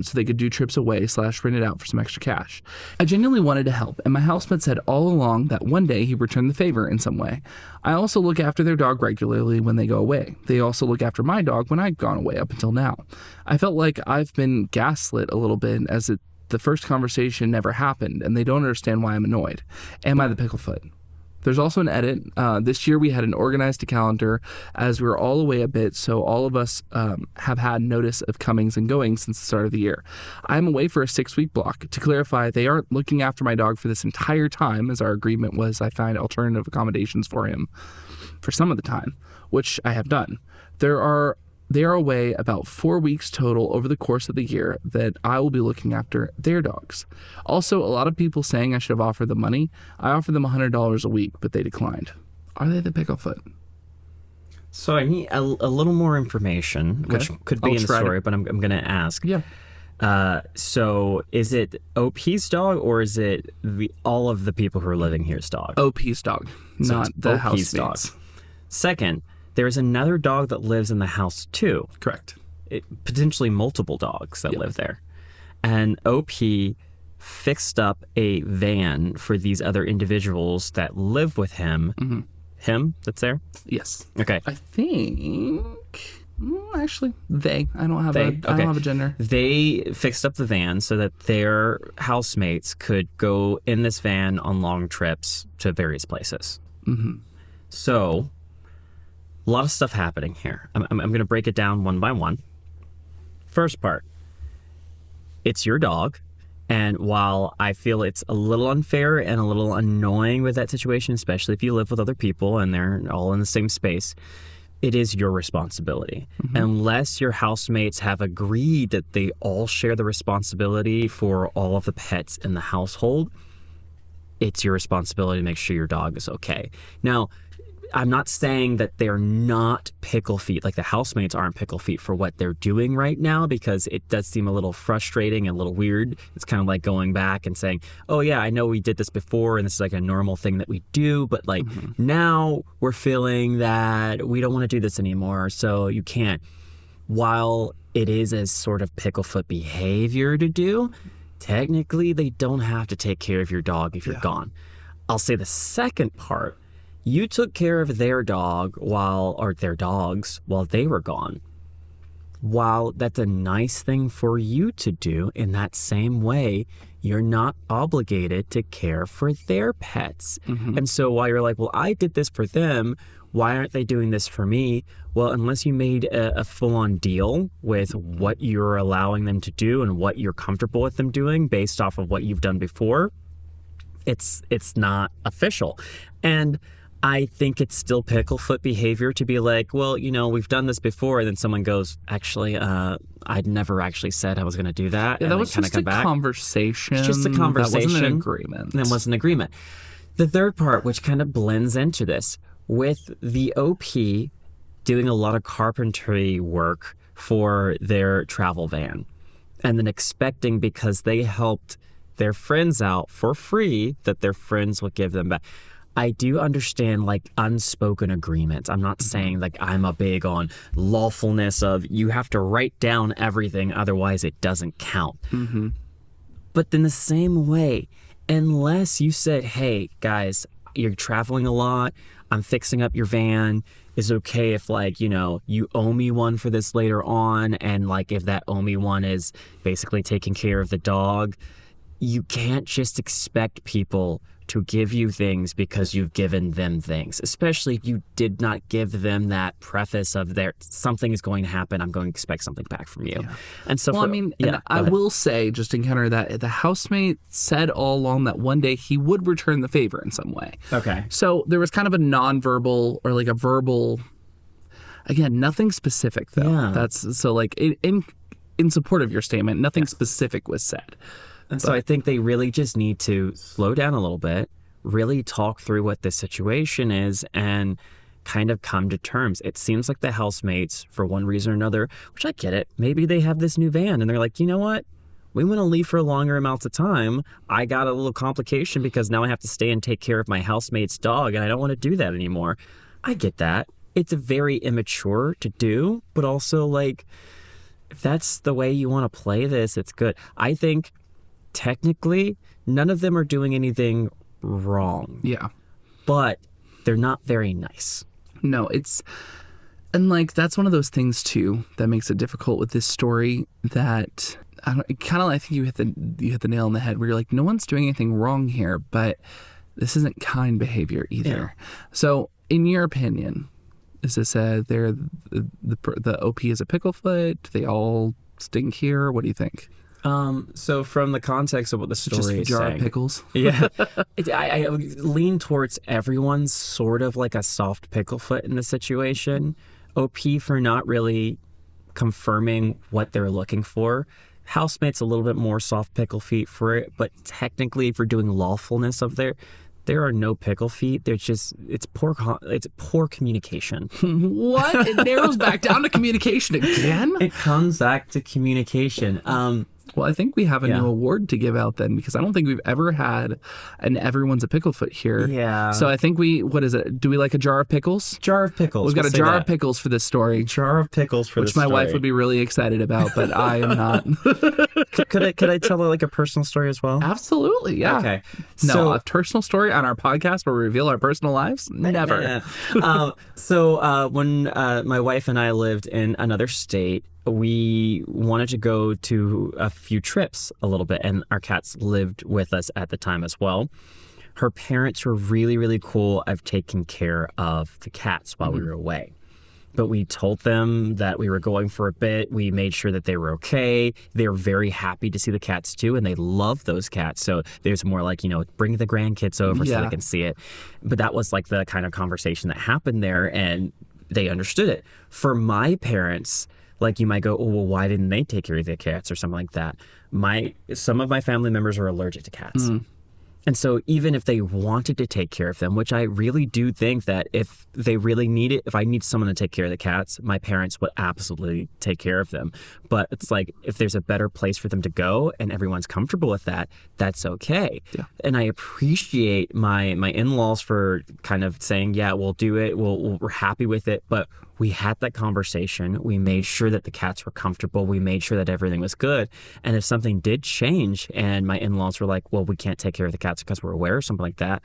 so they could do trips away / rent it out for some extra cash. I genuinely wanted to help, and my housemate said all along that one day he'd return the favor in some way. I also look after their dog regularly when they go away. They also look after my dog when I've gone away up until now. I felt like I've been gaslit a little bit as the first conversation never happened, and they don't understand why I'm annoyed. Am I the picklefoot? There's also an edit. This year we had an organized calendar as we were all away a bit, so all of us have had notice of comings and goings since the start of the year. I'm away for a 6-week block. To clarify, they aren't looking after my dog for this entire time, as our agreement was I find alternative accommodations for him for some of the time, which I have done. They are away about 4 weeks total over the course of the year that I will be looking after their dogs. Also, a lot of people saying I should have offered them money. I offered them $100 a week, but they declined. Are they the picklefoot? So I need a little more information, okay, which could be in the story, but I'm going to ask. Yeah. So is it OP's dog, or is it all of the people who are living here's dog? OP's dog, so not the housemates. Second, there's another dog that lives in the house too. Correct. Potentially multiple dogs that live there. And OP fixed up a van for these other individuals that live with him. Mm-hmm. Him that's there? Yes. Okay. I think... Actually, they. I don't have a gender. They fixed up the van so that their housemates could go in this van on long trips to various places. Mm-hmm. So... a lot of stuff happening here. I'm going to break it down one by one. First part, it's your dog. And while I feel it's a little unfair and a little annoying with that situation, especially if you live with other people and they're all in the same space, it is your responsibility. Mm-hmm. Unless your housemates have agreed that they all share the responsibility for all of the pets in the household, it's your responsibility to make sure your dog is okay. Now, I'm not saying that they're not pickle feet, like the housemates aren't pickle feet for what they're doing right now, because it does seem a little frustrating and a little weird. It's kind of like going back and saying, oh yeah, I know we did this before and this is like a normal thing that we do, but like now we're feeling that we don't want to do this anymore, so you can't. While it is a sort of picklefoot behavior to do, technically they don't have to take care of your dog if you're gone. I'll say the second part, you took care of their dog their dogs while they were gone. While that's a nice thing for you to do, in that same way, you're not obligated to care for their pets. Mm-hmm. And so while you're like, well, I did this for them, why aren't they doing this for me? Well, unless you made a full-on deal with what you're allowing them to do and what you're comfortable with them doing based off of what you've done before, it's not official. And I think it's still picklefoot behavior to be like, well, you know, we've done this before, and then someone goes, actually, I'd never actually said I was going to do that. Yeah, that was just a conversation. It's just a conversation. That wasn't an agreement. That wasn't an agreement. The third part, which kind of blends into this, with the OP doing a lot of carpentry work for their travel van, and then expecting, because they helped their friends out for free, that their friends would give them back. I do understand like unspoken agreements. I'm not saying like I'm a big on lawfulness of you have to write down everything, otherwise it doesn't count. Mm-hmm. But in the same way, unless you said, hey guys, you're traveling a lot, I'm fixing up your van, is it okay if like, you know, you owe me one for this later on, and like if that owe me one is basically taking care of the dog, you can't just expect people to give you things because you've given them things, especially if you did not give them that preface of something is going to happen. I'm going to expect something back from you. Yeah. And so, I will say, just in counter that, the housemate said all along that one day he would return the favor in some way. Okay. So there was kind of a nonverbal or like a verbal, again, nothing specific though. Yeah. That's so like in support of your statement, nothing specific was said. And so I think they really just need to slow down a little bit, really talk through what the situation is, and kind of come to terms. It seems like the housemates, for one reason or another, which I get it, maybe they have this new van and they're like, you know what? We want to leave for longer amounts of time. I got a little complication because now I have to stay and take care of my housemate's dog, and I don't want to do that anymore. I get that. It's very immature to do, but also like, if that's the way you want to play this, it's good. I think technically, none of them are doing anything wrong. Yeah. But they're not very nice. No, and like, that's one of those things too that makes it difficult with this story, that I think you hit the nail on the head, where you're like, no one's doing anything wrong here, but this isn't kind behavior either. Yeah. So in your opinion, is this the OP is a picklefoot? Do they all stink here? What do you think? So from the context of what the story is saying, just a jar of pickles. Yeah, I lean towards everyone's sort of like a soft picklefoot in the situation. OP for not really confirming what they're looking for. Housemate's a little bit more soft pickle feet for it, but technically, if we're doing lawfulness of there are no pickle feet. It's poor communication. What? It narrows back down to communication again? It comes back to communication. Well, I think we have a new award to give out then, because I don't think we've ever had an everyone's a picklefoot here. Yeah. So I think what is it? Do we like a jar of pickles? Jar of pickles. We've got a jar of pickles for this story. Jar of pickles for this story. Which my wife would be really excited about, but I am not. Could I tell like a personal story as well? Absolutely, yeah. Okay. No, a personal story on our podcast where we reveal our personal lives? Never. So when my wife and I lived in another state, we wanted to go to a few trips a little bit, and our cats lived with us at the time as well. Her parents were really, really cool of taking care of the cats while we were away. But we told them that we were going for a bit. We made sure that they were okay. They were very happy to see the cats too, and they love those cats. So there's more like, bring the grandkids over so they can see it. But that was like the kind of conversation that happened there, and they understood it. For my parents, like, you might go, oh, well, why didn't they take care of the cats or something like that? Some of my family members are allergic to cats. And so even if they wanted to take care of them, which I really do think that if they really need it, if I need someone to take care of the cats, my parents would absolutely take care of them. But it's like, if there's a better place for them to go and everyone's comfortable with that, that's okay. Yeah. And I appreciate my in-laws for kind of saying, yeah, we'll do it. We're happy with it. But we had that conversation. We made sure that the cats were comfortable. We made sure that everything was good. And if something did change and my in-laws were like, well, we can't take care of the cats because we're aware or something like that,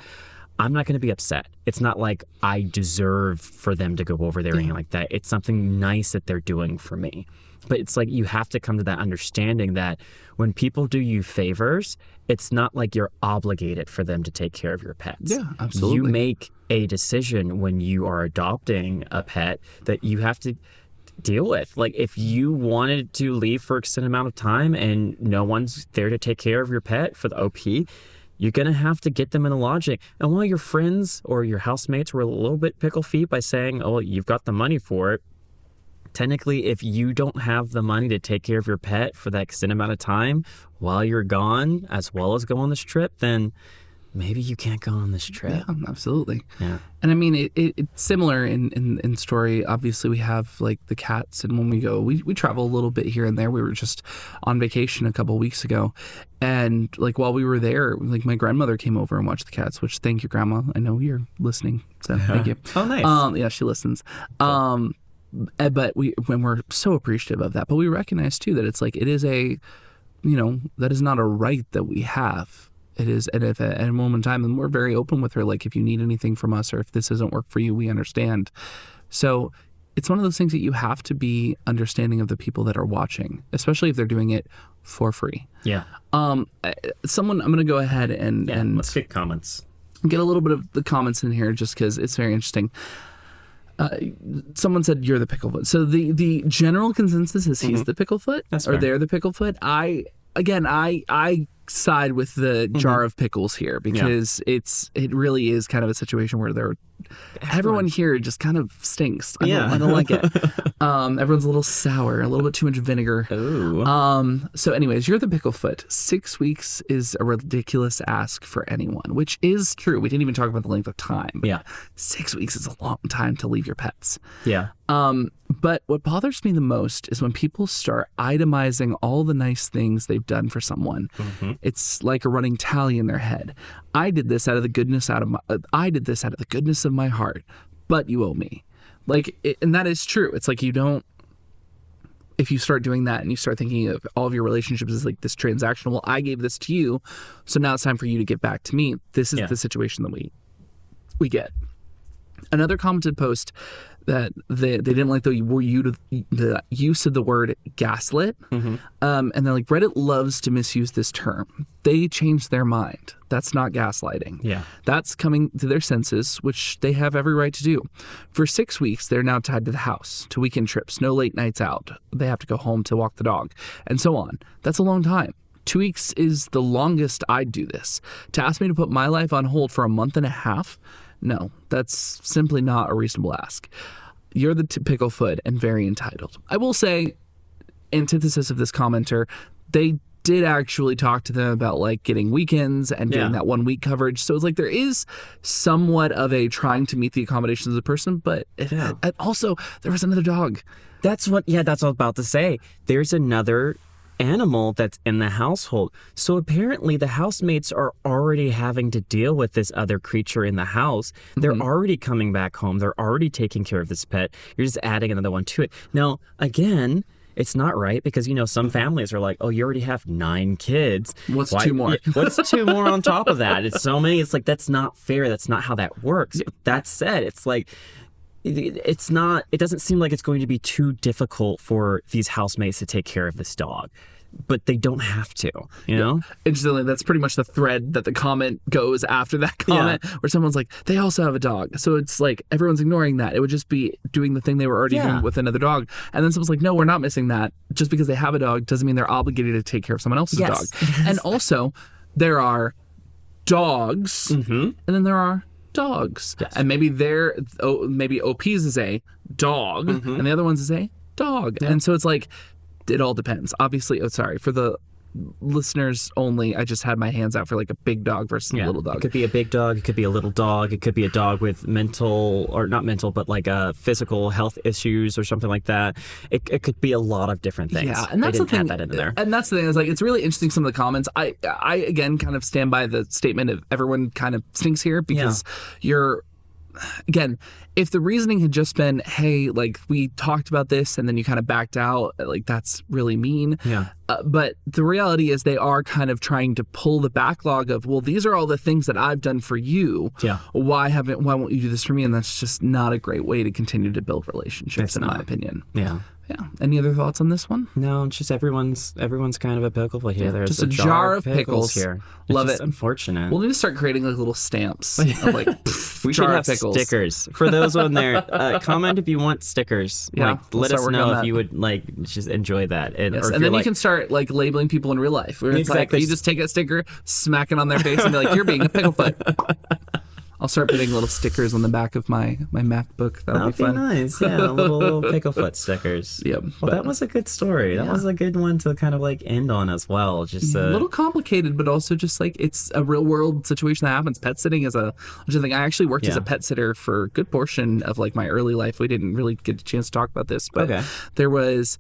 I'm not going to be upset. It's not like I deserve for them to go over there or anything like that. It's something nice that they're doing for me. But it's like, you have to come to that understanding that when people do you favors, it's not like you're obligated for them to take care of your pets. Yeah, absolutely. You make a decision when you are adopting a pet that you have to deal with. Like, if you wanted to leave for an extended amount of time and no one's there to take care of your pet for the OP, you're going to have to get them in a lodging. And while your friends or your housemates were a little bit pickle feet by saying, oh, you've got the money for it, technically, if you don't have the money to take care of your pet for that extended amount of time while you're gone, as well as go on this trip, then maybe you can't go on this trip. Yeah, absolutely. Yeah. And I mean, it's similar in story. Obviously, we have like the cats, and when we go, we travel a little bit here and there. We were just on vacation a couple of weeks ago, and like while we were there, like my grandmother came over and watched the cats, which, thank you, Grandma. I know you're listening, so thank you. Oh, nice. Yeah, she listens. Cool. But we're so appreciative of that. But we recognize too that it's like, it is that is not a right that we have. It is, and if at a moment in time, and we're very open with her, like, if you need anything from us or if this doesn't work for you, we understand. So it's one of those things that you have to be understanding of the people that are watching, especially if they're doing it for free. Yeah. I'm going to go ahead and let's get comments. get a little bit of the comments in here just because it's very interesting. Someone said you're the picklefoot. So the general consensus is he's the picklefoot, or they're the picklefoot. I side with the jar of pickles here because it really is kind of a situation where everyone here just kind of stinks. I don't like it. Everyone's a little sour, a little bit too much vinegar. Ooh. So anyways, you're the picklefoot. 6 weeks is a ridiculous ask for anyone, which is true. We didn't even talk about the length of time. Yeah. 6 weeks is a long time to leave your pets. Yeah. But what bothers me the most is when people start itemizing all the nice things they've done for someone. It's like a running tally in their head. I did this out of the goodness of my heart, but you owe me. And that is true. It's like if you start doing that and you start thinking of all of your relationships as like this transactional, well, I gave this to you, so now it's time for you to give back to me. This is the situation that we get. Another commented post that they didn't like the use of the word gaslit. And they're like, Reddit loves to misuse this term. They changed their mind. That's not gaslighting. Yeah. That's coming to their senses, which they have every right to do. For 6 weeks, they're now tied to the house, to weekend trips, no late nights out. They have to go home to walk the dog, and so on. That's a long time. 2 weeks is the longest I'd do this. To ask me to put my life on hold for a month and a half, no, that's simply not a reasonable ask. You're the picklefoot and very entitled. I will say, antithesis of this commenter, they did actually talk to them about like getting weekends and getting that 1 week coverage. So it's like there is somewhat of a trying to meet the accommodations of the person, but also there was another dog. That's what I was about to say. There's another animal that's in the household. So apparently the housemates are already having to deal with this other creature in the house. They're already coming back home. They're already taking care of this pet. You're just adding another one to it. Now, again, it's not right because, some families are like, oh, you already have 9 kids. What's 2 more? What's 2 more on top of that? It's so many. It's like, that's not fair. That's not how that works. But that said, it's like, it doesn't seem like it's going to be too difficult for these housemates to take care of this dog, but they don't have to, Interestingly, that's pretty much the thread that the comment goes after that comment, where someone's like, they also have a dog. So it's like everyone's ignoring that. It would just be doing the thing they were already doing with another dog. And then someone's like, no, we're not missing that. Just because they have a dog doesn't mean they're obligated to take care of someone else's dog. And also, there are dogs, and then there are dogs. Yes. And maybe OP's is a dog, and the other one's is a dog. Yeah. And so it's like, it all depends. Obviously, for the listeners only, I just had my hands out for like a big dog versus a little dog. It could be a big dog, it could be a little dog, it could be a dog with but like physical health issues or something like that. It could be a lot of different things. Yeah, and that's the thing. Add that in there. And that's the thing, is like, it's really interesting, some of the comments. I again kind of stand by the statement of everyone kind of stinks here, because again, if the reasoning had just been, hey, like, we talked about this and then you kind of backed out, like, that's really mean. Yeah. But the reality is they are kind of trying to pull the backlog of, well, these are all the things that I've done for you. Yeah. Why won't you do this for me? And that's just not a great way to continue to build relationships, in my opinion. Yeah. Yeah. Any other thoughts on this one? No, just everyone's kind of a pickle here. There's just a jar of pickles here. Love it. Unfortunate. We'll need to start creating like little stamps of like we should have stickers for those on there. Comment if you want stickers. Yeah, let us know if you would just enjoy that. And then you can start like labeling people in real life. Where it's like you just take a sticker, smack it on their face, and be like, "You're being a picklefoot." I'll start putting little stickers on the back of my MacBook. That'll be fun. Nice. Yeah, little picklefoot stickers. Yep. Well, that was a good story. That was a good one to kind of like end on as well. Just a little complicated, but also just like it's a real world situation that happens. Pet sitting is a thing. I actually worked as a pet sitter for a good portion of like my early life. We didn't really get a chance to talk about this, but there was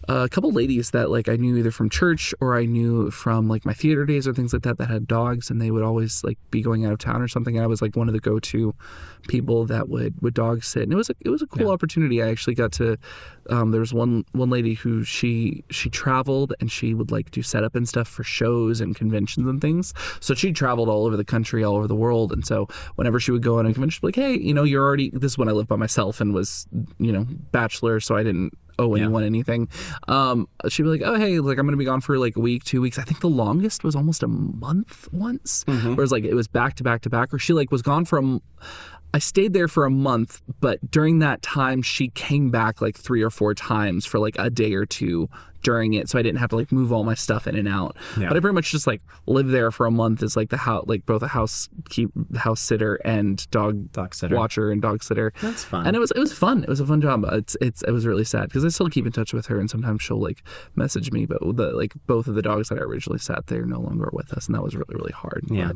a couple ladies that like I knew either from church or I knew from like my theater days or things like that had dogs, and they would always like be going out of town or something. And I was like one of the go-to people that would dog sit, and it was a cool opportunity. I actually got to there was one lady who she traveled, and she would like do setup and stuff for shows and conventions and things. So she traveled all over the country, all over the world, and so whenever she would go on a convention, she'd be like, hey, you're already, this is when I lived by myself and was bachelor, so I didn't owe anyone anything. She'd be like, oh, hey, like I'm going to be gone for like a week, 2 weeks. I think the longest was almost a month once. Whereas like it was back to back to back, or she like was gone for I stayed there for a month, but during that time she came back like 3 or 4 times for like a day or two during it, so I didn't have to like move all my stuff in and out. But I pretty much just like lived there for a month as like the house, like both a house sitter and dog sitter, watcher and dog sitter. That's fun. And it was fun. It was a fun job. It was really sad because I still keep in touch with her, and sometimes she'll like message me. But both of the dogs that I originally sat there no longer are with us, and that was really, really hard. Yeah.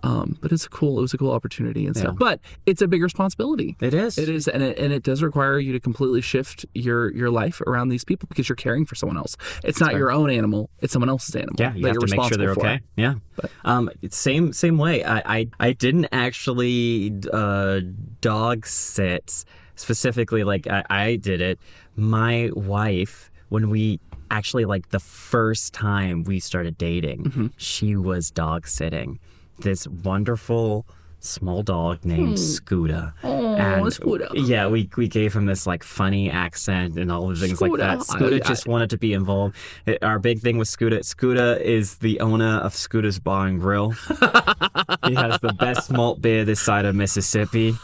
But it was a cool opportunity and stuff. But it's a big responsibility. It is, and it does require you to completely shift your life around these people because you're caring for someone else. It's not your own animal; it's someone else's animal. Yeah, you have to make sure they're okay. Yeah, but, same way. I didn't actually dog sit specifically. Like I did it. My wife, when we actually like the first time we started dating, she was dog sitting this wonderful small dog named Scooter. And Scooter. Yeah, we gave him this like funny accent and all the things like that. Scooter just wanted to be involved. Our big thing with Scooter. Scooter is the owner of Scooter's Bar and Grill. He has the best malt beer this side of Mississippi.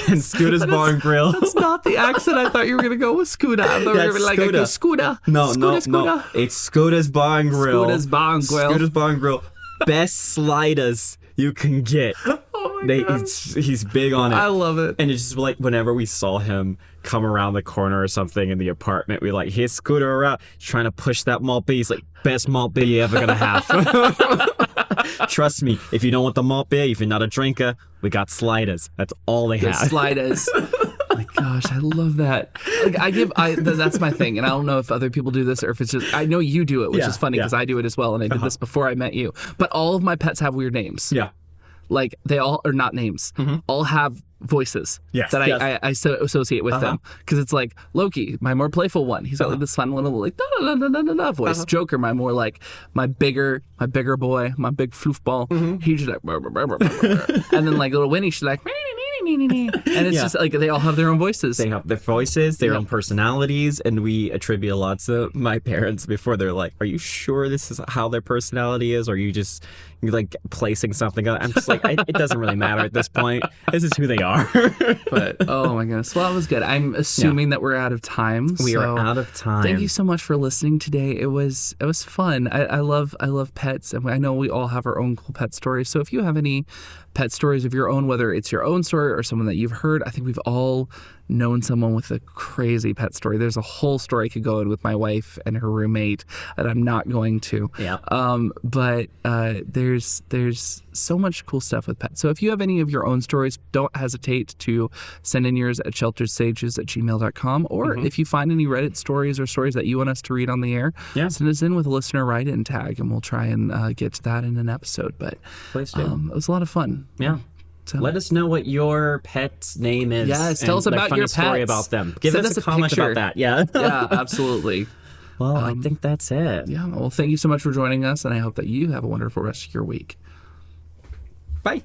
And Scooter's Bar and Grill. That's not the accent I thought you were going to go with. Scooter. I thought you were going to be like, Scooter. No. It's Scooter's Bar and Grill. Scooter's Bar and Grill. Scooter's Bar and Grill. Best sliders you can get. Oh my God. He's big on it. I love it. And it's just like whenever we saw him come around the corner or something in the apartment, we like, here's Scooter around. He's trying to push that malt beer. He's like, best malt beer you're ever going to have. Trust me, if you don't want the malt beer, if you're not a drinker, we got sliders. That's all they have. Sliders. My gosh, I love that. Like that's my thing, and I don't know if other people do this or if it's just I know you do it, which is funny because I do it as well, and I did this before I met you. But all of my pets have weird names. Yeah, like they all are not names. All have voices that I associate with them because it's like Loki, my more playful one. He's got like this fun little like da da da da da voice. Joker, my more like my bigger boy, my big floofball. He's just like and then like little Winnie, she's like. And it's just like they all have their own voices. They have their voices, their own personalities, and we attribute a lot to my parents before. They're like, are you sure this is how their personality is? Or are you just like placing something on? I'm just like, it doesn't really matter at this point. This is who they are. But oh my goodness. Well, that was good. I'm assuming that we're out of time. We are out of time. Thank you so much for listening today. It was fun. I love pets, and I know we all have our own cool pet stories. So if you have any pet stories of your own, whether it's your own story or someone that you've heard, I think we've all known someone with a crazy pet story. There's a whole story I could go in with my wife and her roommate that I'm not going to. Yeah. But there's so much cool stuff with pets. So if you have any of your own stories, don't hesitate to send in yours at shelteredsages@gmail.com. Or if you find any Reddit stories or stories that you want us to read on the air, send us in with a listener write-in tag, and we'll try and get to that in an episode. But please do. It was a lot of fun. Yeah. So. Let us know what your pet's name is. Yes, tell us about your pets. Story about them. Give us a comment picture. about that. Yeah. Yeah, absolutely. Well, I think that's it. Yeah. Well, thank you so much for joining us, and I hope that you have a wonderful rest of your week. Bye.